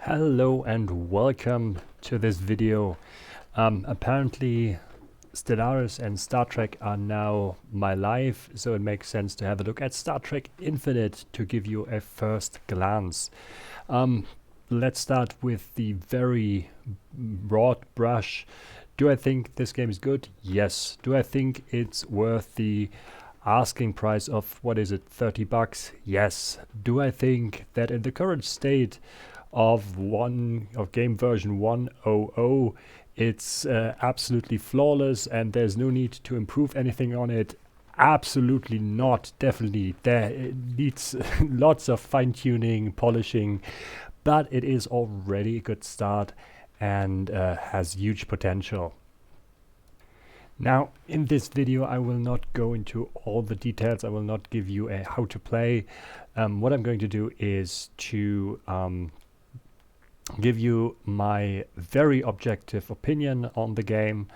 Hello and welcome to this video. Apparently Stellaris and Star Trek are now my life, so it makes sense to have a look at Star Trek Infinite to give you a first glance. Let's start with the very broad brush. Do I think this game is good? Yes. Do I think it's worth the asking price of, what is it, $30? Yes. Do I think that in the current state of game version 1.00 it's absolutely flawless and there's no need to improve anything on it? Absolutely not. Definitely it needs lots of fine-tuning, polishing, but it is already a good start and has huge potential. Now, in this video, I will not go into all the details. I will not give you a how to play. What I'm going to do is to give you my very objective opinion on the game,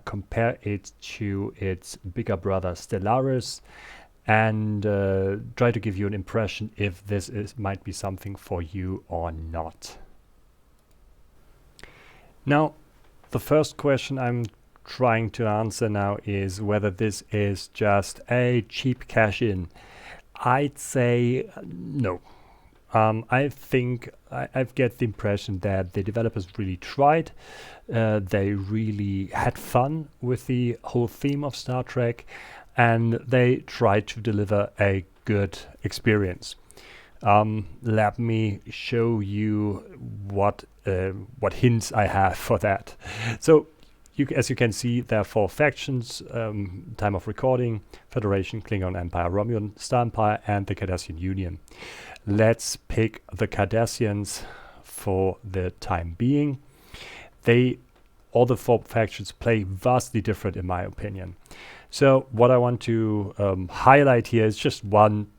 compare it to its bigger brother Stellaris, and try to give you an impression if this might be something for you or not. Now, the first question I'm trying to answer now is whether this is just a cheap cash-in. I'd say no. I think I get the impression that the developers really tried. They really had fun with the whole theme of Star Trek, and they tried to deliver a good experience. Let me show you what hints I have for that. So, as you can see, there are 4 factions, time of recording: Federation, Klingon Empire, Romulan Star Empire, and the Cardassian Union. Let's pick the Cardassians for the time being. All the 4 factions play vastly different in my opinion. So what I want to highlight here is just one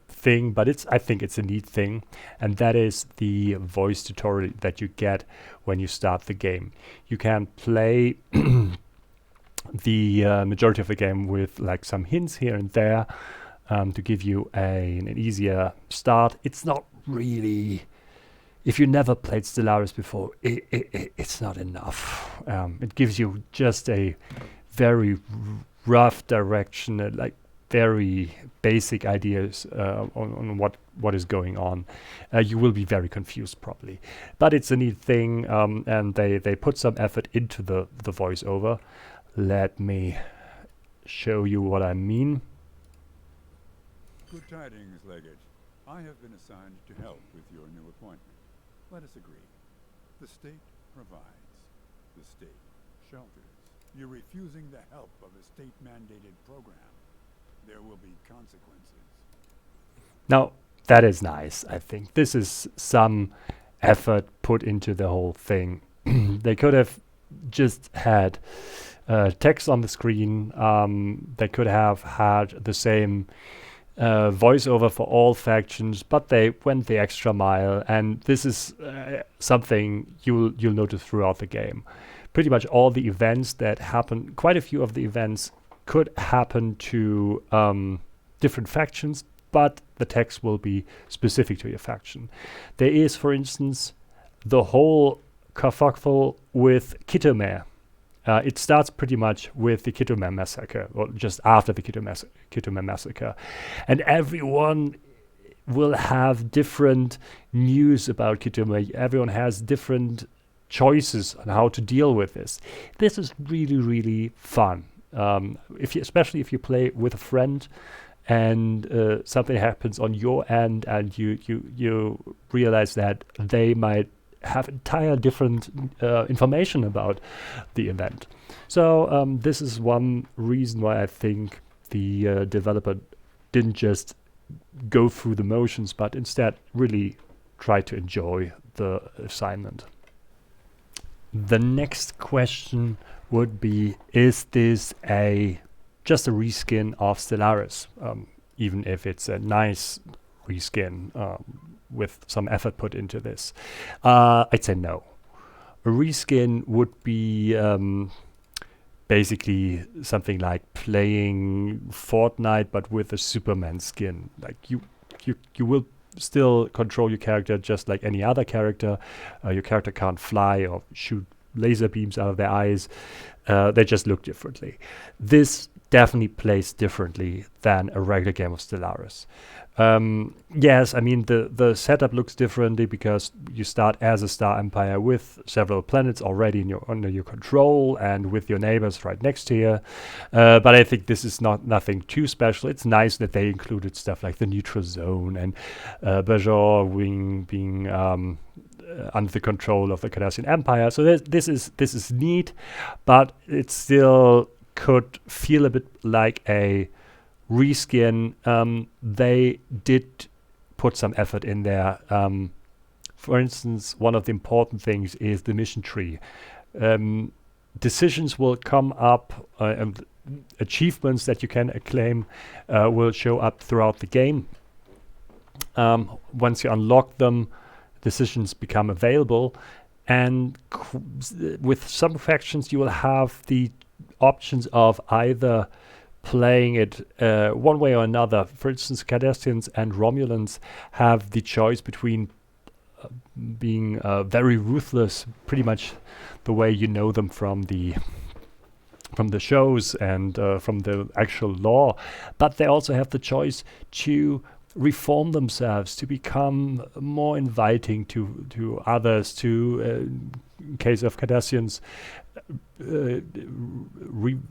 thing, but I think it's a neat thing, and that is the voice tutorial that you get when you start the game. You can play the majority of the game with like some hints here and there to give you an easier start. It's not really, if you never played Stellaris before, it's not enough. It gives you just a very rough direction, like very basic ideas on what is going on. You will be very confused probably, but it's a neat thing, and they put some effort into the voiceover. Let me show you what I mean. Good tidings, Legate. I have been assigned to help with your new appointment. Let us agree. The state provides. The state shelters. You're refusing the help of a state-mandated program. There will be consequences. Now, that is nice, I think. This is some effort put into the whole thing. They could have just had text on the screen. They could have had the same voiceover for all factions, but they went the extra mile, and this is something you'll notice throughout the game. Pretty much all the events that happen, quite a few of the events could happen to different factions, but the text will be specific to your faction. There is, for instance, the whole kerfuffle with Kittermare. It starts pretty much with the Kittermare massacre, or just after the Kittermare massacre. And everyone will have different news about Kittermare. Everyone has different choices on how to deal with this. This is really, really fun. Especially if you play with a friend and something happens on your end and you realize that they might have entire different information about the event. So this is one reason why I think the developer didn't just go through the motions, but instead really try to enjoy the assignment. The next question would be, is this just a reskin of Stellaris? Even if it's a nice reskin with some effort put into this. I'd say no. A reskin would be basically something like playing Fortnite but with a Superman skin. Like you will still control your character just like any other character. Your character can't fly or shoot laser beams out of their eyes. They just look differently. This definitely plays differently than a regular game of Stellaris. Yes, I mean the setup looks differently because you start as a star empire with several planets already under your control and with your neighbors right next to you. But I think this is nothing too special. It's nice that they included stuff like the neutral zone and Bajor being under the control of the Cardassian Empire. So this is neat, but it still could feel a bit like a reskin. They did put some effort in there. For instance, one of the important things is the mission tree. Decisions will come up, and achievements that you can acclaim will show up throughout the game. Once you unlock them, decisions become available, and with some factions you will have the options of either playing it one way or another. For instance, Cardassians and Romulans have the choice between being very ruthless, pretty much the way you know them from the shows and from the actual lore, but they also have the choice to reform themselves, to become more inviting to others, to in case of Cardassians,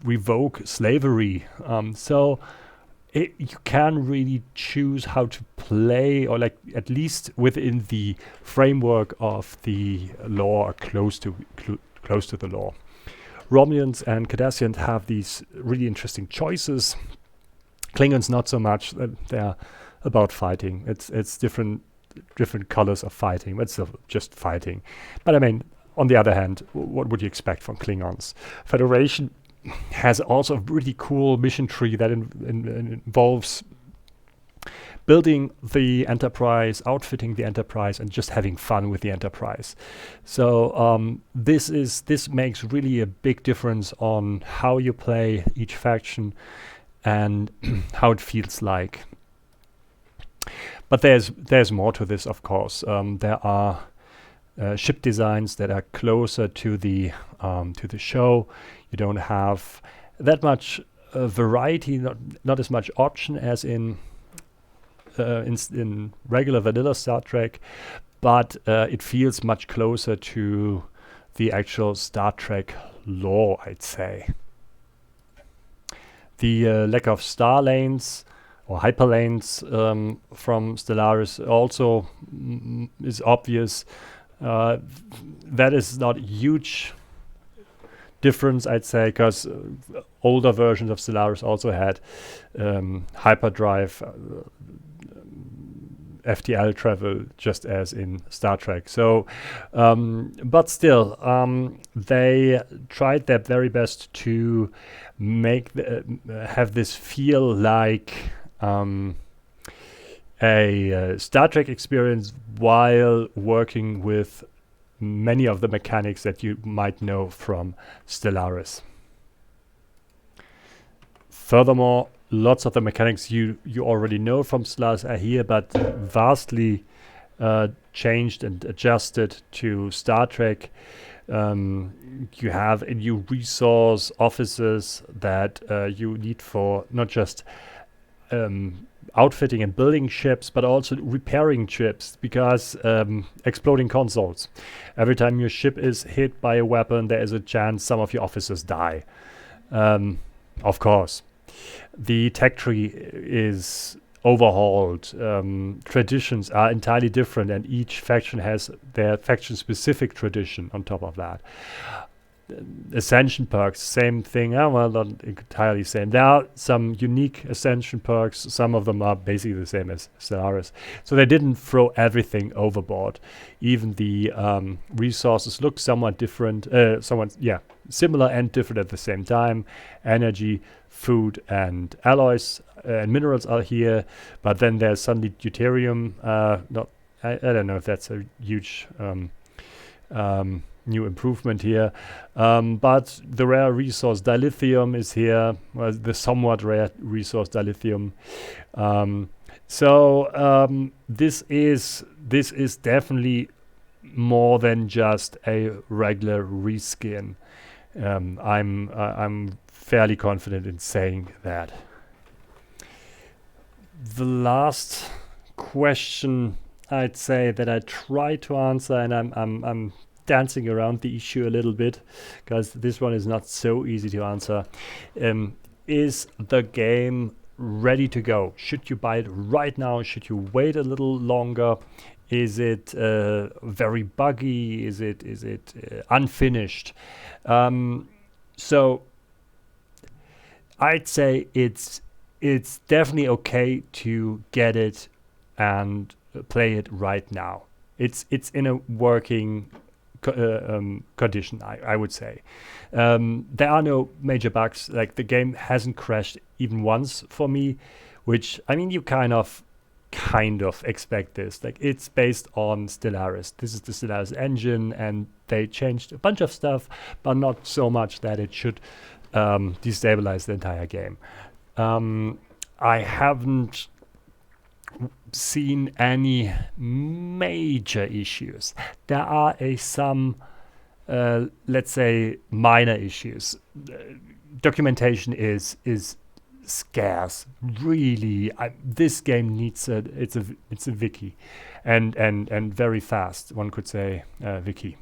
revoke slavery. So you can really choose how to play, or like at least within the framework of the lore, or close to the lore. Romulans and Cardassians have these really interesting choices. Klingons not so much. They're about fighting. It's different colors of fighting, but still just fighting. But I mean, on the other hand, what would you expect from Klingons? Federation has also a really cool mission tree that involves building the Enterprise, outfitting the Enterprise, and just having fun with the Enterprise. So this makes really a big difference on how you play each faction and how it feels like. But there's more to this, of course. There are ship designs that are closer to the show. You don't have that much variety, not as much option as in regular vanilla Star Trek, but it feels much closer to the actual Star Trek lore, I'd say. The lack of star lanes or hyperlanes from Stellaris also is obvious. That is not a huge difference, I'd say, because older versions of Stellaris also had hyperdrive, FTL travel, just as in Star Trek. So, but still, they tried their very best to make have this feel like a Star Trek experience while working with many of the mechanics that you might know from Stellaris. Furthermore, lots of the mechanics you already know from Stellaris are here, but vastly changed and adjusted to Star Trek. You have a new resource offices that you need for not just outfitting and building ships, but also repairing ships, because exploding consoles. Every time your ship is hit by a weapon, there is a chance some of your officers die. Of course. The tech tree is overhauled. Traditions are entirely different, and each faction has their faction-specific tradition on top of that. Ascension perks, same thing. Well, not entirely same. There are some unique ascension perks. Some of them are basically the same as Stellaris. So they didn't throw everything overboard. Even the resources look somewhat different. Similar and different at the same time. Energy, food, and alloys and minerals are here. But then there's suddenly deuterium. I don't know if that's a huge new improvement here, but the rare resource dilithium is here, the somewhat rare resource dilithium. So this is definitely more than just a regular reskin. I'm fairly confident in saying that. The last question I'd say that I try to answer, and I'm dancing around the issue a little bit because this one is not so easy to answer. Is the game ready to go? Should you buy it right now? Should you wait a little longer? Is it very buggy? Is it unfinished? So I'd say it's definitely okay to get it and play it right now. It's in a working condition, I would say. There are no major bugs. Like, the game hasn't crashed even once for me, which, I mean, you kind of expect this. Like, it's based on Stellaris. This is the Stellaris engine, and they changed a bunch of stuff, but not so much that it should destabilize the entire game. I haven't seen any major issues. There are some, let's say, minor issues. Documentation is scarce. Really, this game needs it's a wiki, and very fast. One could say wiki.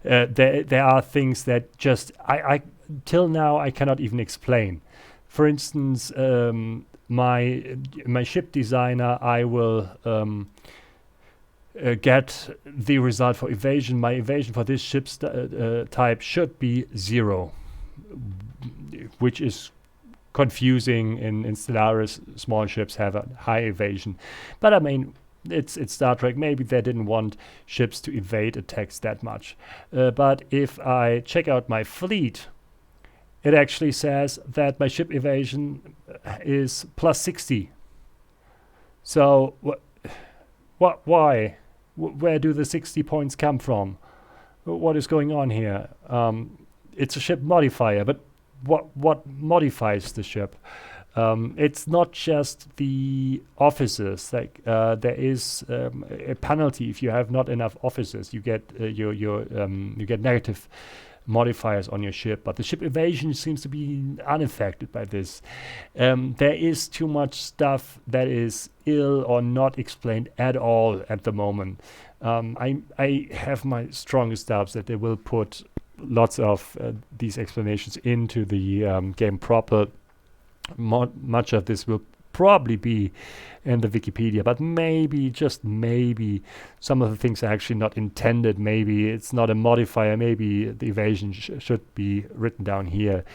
There are things that just I till now I cannot even explain. For instance, my ship designer, I will get the result for evasion. My evasion for this ship type should be 0, which is confusing. In Stellaris, small ships have a high evasion, but I mean, it's Star Trek. Maybe they didn't want ships to evade attacks that much. But if I check out my fleet, it actually says that my ship evasion is plus 60. So why? Where do the 60 points come from? What is going on here? It's a ship modifier, but what modifies the ship? It's not just the officers. Like, there is a penalty if you have not enough officers. You get you get negative modifiers on your ship, but the ship evasion seems to be unaffected by this. There is too much stuff that is ill or not explained at all at the moment. I have my strongest doubts that they will put lots of these explanations into the game proper. Much of this will probably be in the Wikipedia, but maybe, just maybe, some of the things are actually not intended. Maybe it's not a modifier. Maybe the evasion should be written down here.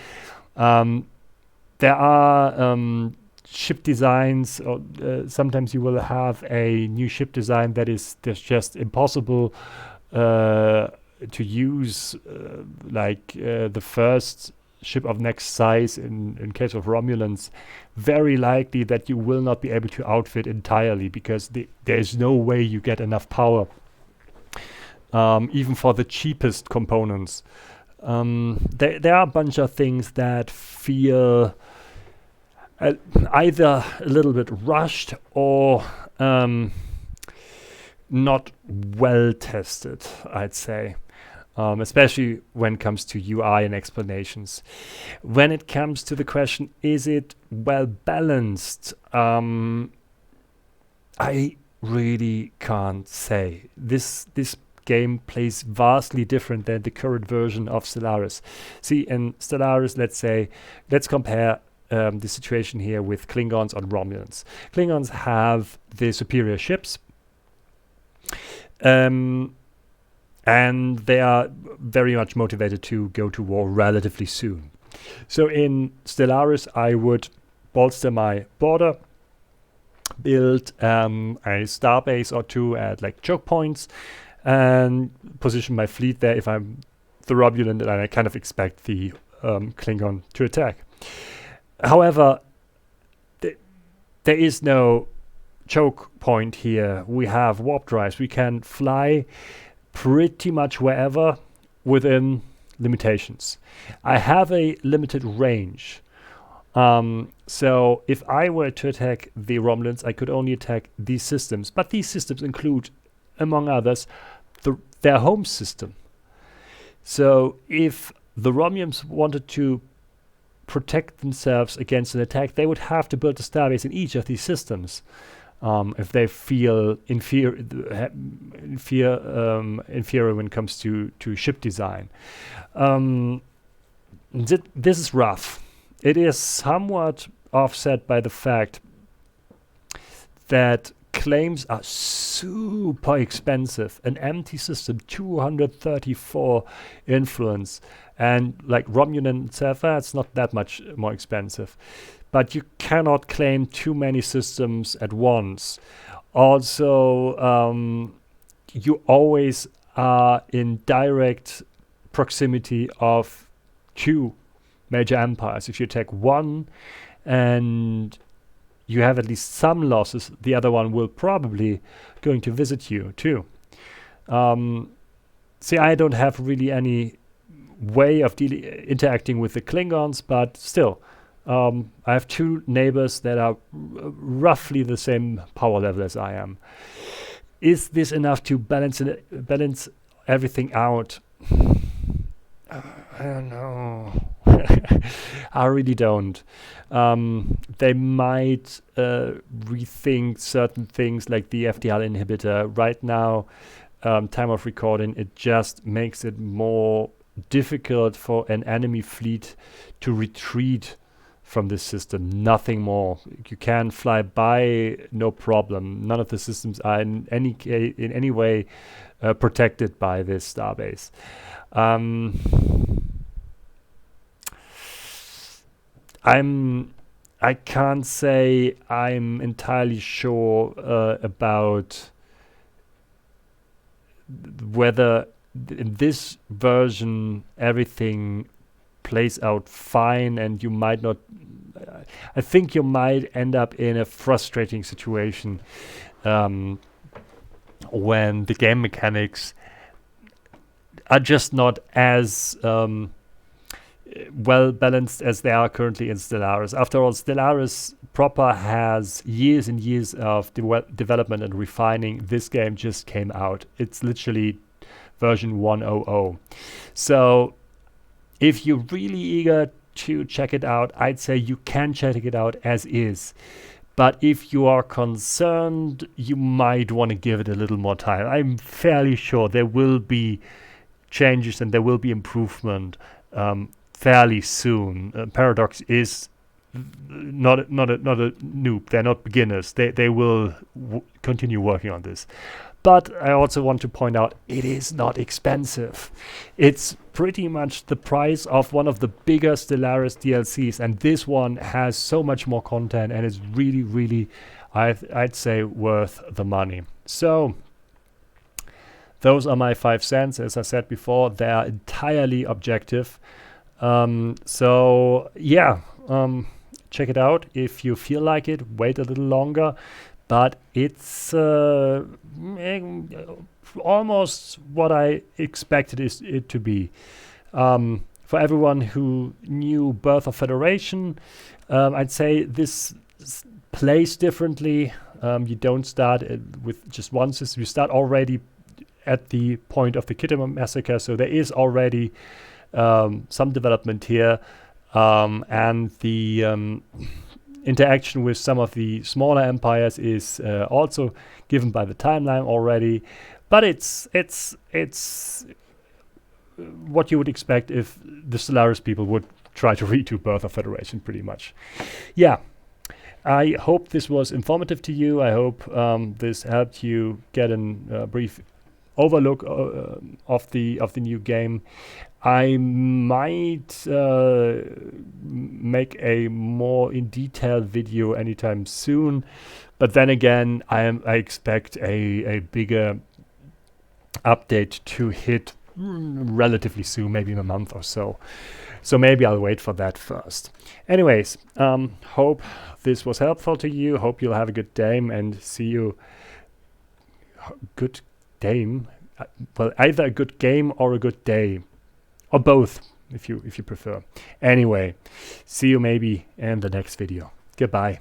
There are ship designs, or sometimes you will have a new ship design that is just impossible to use, like the first ship of next size in case of Romulans. Very likely that you will not be able to outfit entirely, because there's no way you get enough power, even for the cheapest components. There are a bunch of things that feel either a little bit rushed or not well tested, I'd say. Especially when it comes to UI and explanations. When it comes to the question, is it well balanced? I really can't say. This game plays vastly different than the current version of Stellaris. See, in Stellaris, let's compare the situation here with Klingons and Romulans. Klingons have the superior ships. And they are very much motivated to go to war relatively soon. So in Stellaris, I would bolster my border, build a starbase or two at like choke points, and position my fleet there if I'm the Romulan, and I kind of expect the Klingon to attack. However, there is no choke point here. We have warp drives. We can fly pretty much wherever within limitations. I have a limited range. So if I were to attack the Romulans, I could only attack these systems. But these systems include, among others, their home system. So if the Romulans wanted to protect themselves against an attack, they would have to build a starbase in each of these systems. If they feel inferior when it comes to ship design. This is rough. It is somewhat offset by the fact that claims are super expensive. An empty system, 234 influence, and like Romulan itself, it's not that much more expensive. But you cannot claim too many systems at once. Also, you always are in direct proximity of two major empires. If you attack one and you have at least some losses, the other one will probably going to visit you too. See, I don't have really any way of interacting with the Klingons, but still, I have two neighbors that are roughly the same power level as I am. Is this enough to balance everything out? I don't know. I really don't. They might rethink certain things like the FDL inhibitor. Right now, time of recording, it just makes it more difficult for an enemy fleet to retreat from this system. Nothing more. You can fly by, no problem. None of the systems are in any way protected by this starbase. I can't say I'm entirely sure about whether in this version everything plays out fine, and you might not. I think you might end up in a frustrating situation when the game mechanics are just not as well balanced as they are currently in Stellaris. After all, Stellaris proper has years and years of development and refining. This game just came out. It's literally version 1.0. So if you're really eager to check it out, I'd say you can check it out as is. But if you are concerned, you might want to give it a little more time. I'm fairly sure there will be changes and there will be improvement fairly soon. Paradox is not a noob. They're not beginners. They will continue working on this. But I also want to point out, it is not expensive. It's pretty much the price of one of the bigger Stellaris DLCs, and this one has so much more content and is really, really, I'd say, worth the money. So those are my 5 cents. As I said before, they are entirely objective. So yeah, check it out if you feel like it. Wait a little longer. But it's almost what I expected it to be. For everyone who knew Birth of Federation, I'd say this plays differently. You don't start with just one system. You start already at the point of the Kittimer massacre, so there is already some development here. And the interaction with some of the smaller empires is also given by the timeline already, but it's what you would expect if the Stellaris people would try to redo Birth of Federation, pretty much. Yeah, I hope this was informative to you. I hope this helped you get a brief overlook of the new game. I might make a more in detail video anytime soon, but then again, I expect a bigger update to hit relatively soon, maybe in a month or so. So maybe I'll wait for that first. Anyways, hope this was helpful to you. Hope you'll have a good day and see you. Good game? Well, either a good game or a good day. Or both. if you prefer. Anyway, see you maybe in the next video. Goodbye.